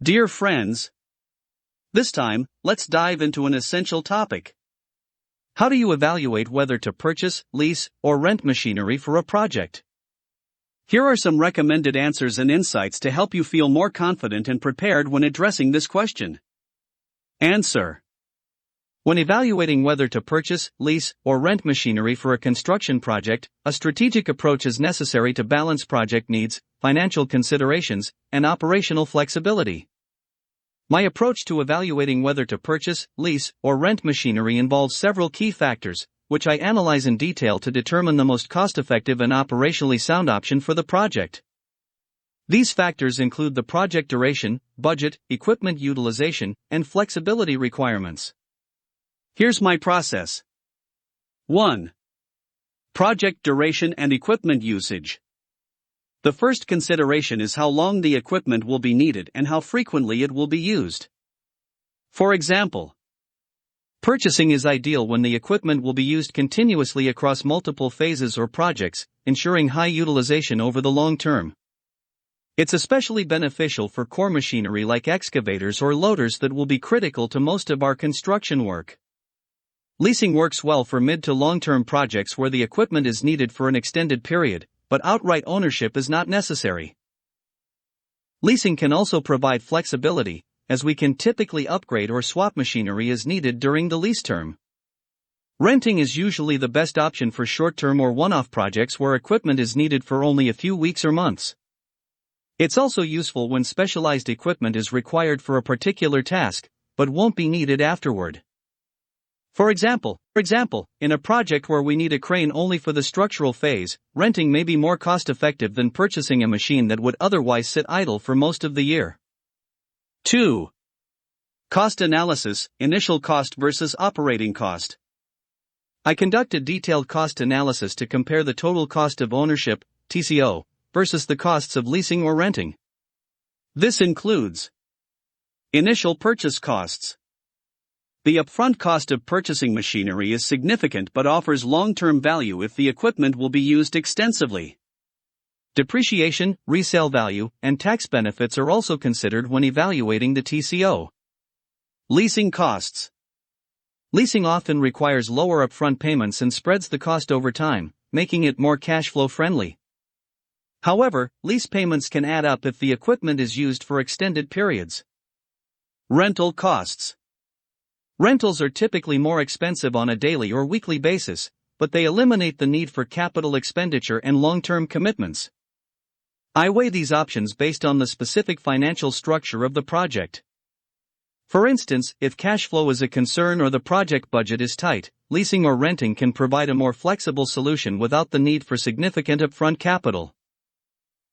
Dear friends, this time, let's dive into an essential topic. How do you evaluate whether to purchase, lease, or rent machinery for a project? Here are some recommended answers and insights to help you feel more confident and prepared when addressing this question. Answer: when evaluating whether to purchase, lease, or rent machinery for a construction project, a strategic approach is necessary to balance project needs, financial considerations, and operational flexibility. My approach to evaluating whether to purchase, lease, or rent machinery involves several key factors, which I analyze in detail to determine the most cost-effective and operationally sound option for the project. These factors include the project duration, budget, equipment utilization, and flexibility requirements. Here's my process. 1. Project duration and equipment usage. The first consideration is how long the equipment will be needed and how frequently it will be used. For example, purchasing is ideal when the equipment will be used continuously across multiple phases or projects, ensuring high utilization over the long term. It's especially beneficial for core machinery like excavators or loaders that will be critical to most of our construction work. Leasing works well for mid to long-term projects where the equipment is needed for an extended period, but outright ownership is not necessary. Leasing can also provide flexibility, as we can typically upgrade or swap machinery as needed during the lease term. Renting is usually the best option for short-term or one-off projects where equipment is needed for only a few weeks or months. It's also useful when specialized equipment is required for a particular task, but won't be needed afterward. For example, in a project where we need a crane only for the structural phase, renting may be more cost-effective than purchasing a machine that would otherwise sit idle for most of the year. 2. Cost analysis, initial cost versus operating cost. I conduct a detailed cost analysis to compare the total cost of ownership, TCO, versus the costs of leasing or renting. This includes initial purchase costs. The upfront cost of purchasing machinery is significant but offers long-term value if the equipment will be used extensively. Depreciation, resale value, and tax benefits are also considered when evaluating the TCO. Leasing costs. Leasing often requires lower upfront payments and spreads the cost over time, making it more cash flow friendly. However, lease payments can add up if the equipment is used for extended periods. Rental costs. Rentals are typically more expensive on a daily or weekly basis, but they eliminate the need for capital expenditure and long-term commitments. I weigh these options based on the specific financial structure of the project. For instance, if cash flow is a concern or the project budget is tight, leasing or renting can provide a more flexible solution without the need for significant upfront capital.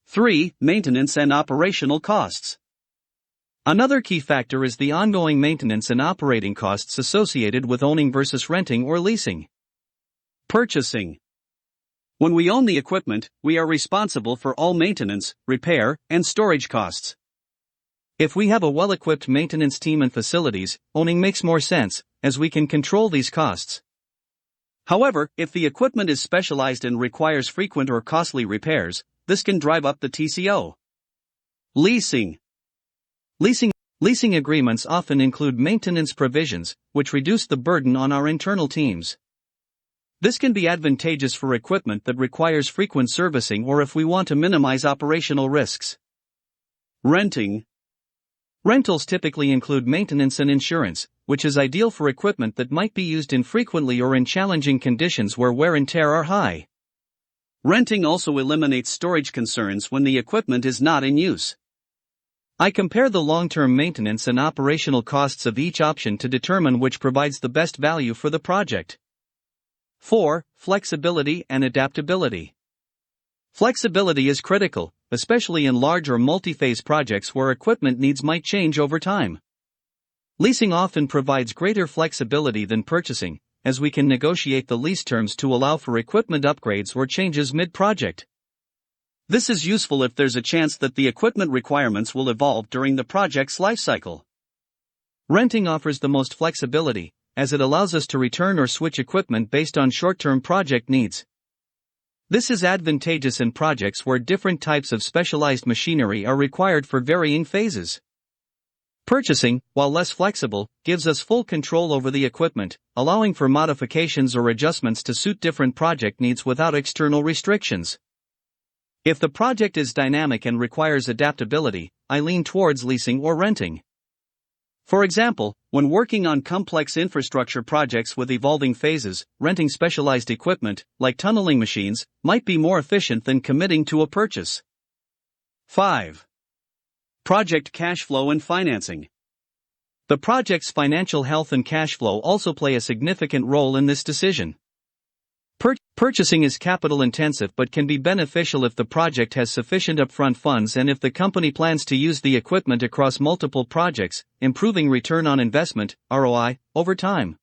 3. Maintenance and operational costs. Another key factor is the ongoing maintenance and operating costs associated with owning versus renting or leasing. Purchasing. When we own the equipment, we are responsible for all maintenance, repair, and storage costs. If we have a well-equipped maintenance team and facilities, owning makes more sense, as we can control these costs. However, if the equipment is specialized and requires frequent or costly repairs, this can drive up the TCO. Leasing. Leasing agreements often include maintenance provisions, which reduce the burden on our internal teams. This can be advantageous for equipment that requires frequent servicing or if we want to minimize operational risks. Renting. Rentals typically include maintenance and insurance, which is ideal for equipment that might be used infrequently or in challenging conditions where wear and tear are high. Renting also eliminates storage concerns when the equipment is not in use. I compare the long-term maintenance and operational costs of each option to determine which provides the best value for the project. 4. Flexibility and adaptability. Flexibility is critical, especially in large or multi-phase projects where equipment needs might change over time. Leasing often provides greater flexibility than purchasing, as we can negotiate the lease terms to allow for equipment upgrades or changes mid-project. This is useful if there's a chance that the equipment requirements will evolve during the project's lifecycle. Renting offers the most flexibility, as it allows us to return or switch equipment based on short-term project needs. This is advantageous in projects where different types of specialized machinery are required for varying phases. Purchasing, while less flexible, gives us full control over the equipment, allowing for modifications or adjustments to suit different project needs without external restrictions. If the project is dynamic and requires adaptability, I lean towards leasing or renting. For example, when working on complex infrastructure projects with evolving phases, renting specialized equipment, like tunneling machines, might be more efficient than committing to a purchase. 5. Project cash flow and financing. The project's financial health and cash flow also play a significant role in this decision. Purchasing is capital-intensive but can be beneficial if the project has sufficient upfront funds and if the company plans to use the equipment across multiple projects, improving return on investment, ROI, over time.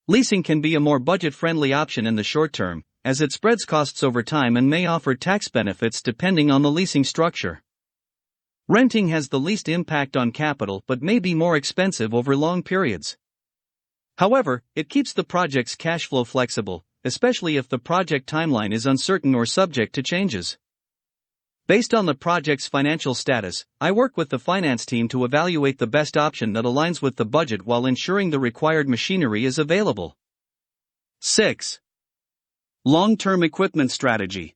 Leasing can be a more budget-friendly option in the short term, as it spreads costs over time and may offer tax benefits depending on the leasing structure. Renting has the least impact on capital but may be more expensive over long periods. However, it keeps the project's cash flow flexible, especially if the project timeline is uncertain or subject to changes. Based on the project's financial status, I work with the finance team to evaluate the best option that aligns with the budget while ensuring the required machinery is available. 6. Long-term equipment strategy.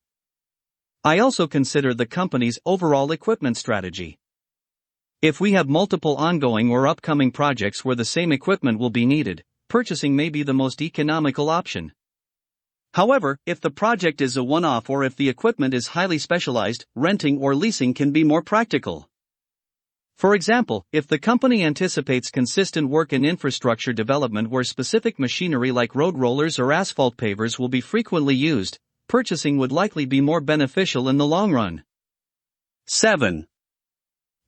I also consider the company's overall equipment strategy. If we have multiple ongoing or upcoming projects where the same equipment will be needed, purchasing may be the most economical option. However, if the project is a one-off or if the equipment is highly specialized, renting or leasing can be more practical. For example, if the company anticipates consistent work in infrastructure development where specific machinery like road rollers or asphalt pavers will be frequently used, purchasing would likely be more beneficial in the long run. 7.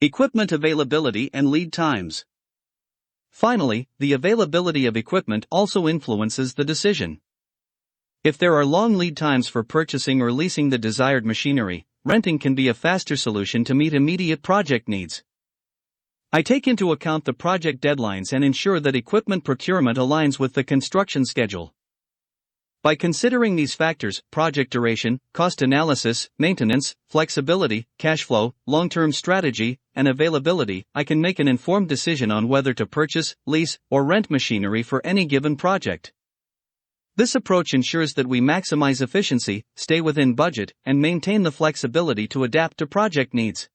Equipment availability and lead times. Finally, the availability of equipment also influences the decision. If there are long lead times for purchasing or leasing the desired machinery, renting can be a faster solution to meet immediate project needs. I take into account the project deadlines and ensure that equipment procurement aligns with the construction schedule. By considering these factors, project duration, cost analysis, maintenance, flexibility, cash flow, long-term strategy, and availability, I can make an informed decision on whether to purchase, lease, or rent machinery for any given project. This approach ensures that we maximize efficiency, stay within budget, and maintain the flexibility to adapt to project needs.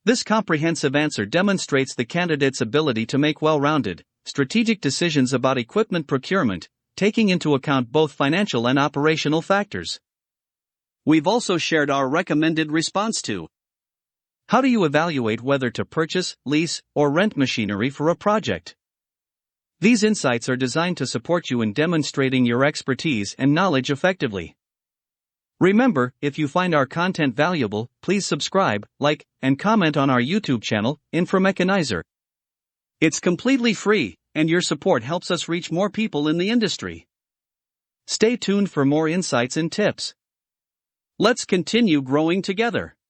This comprehensive answer demonstrates the candidate's ability to make well-rounded, strategic decisions about equipment procurement, taking into account both financial and operational factors. We've also shared our recommended response to: how do you evaluate whether to purchase, lease, or rent machinery for a project? These insights are designed to support you in demonstrating your expertise and knowledge effectively. Remember, if you find our content valuable, please subscribe, like, and comment on our YouTube channel, Infomechanizer. It's completely free, and your support helps us reach more people in the industry. Stay tuned for more insights and tips. Let's continue growing together.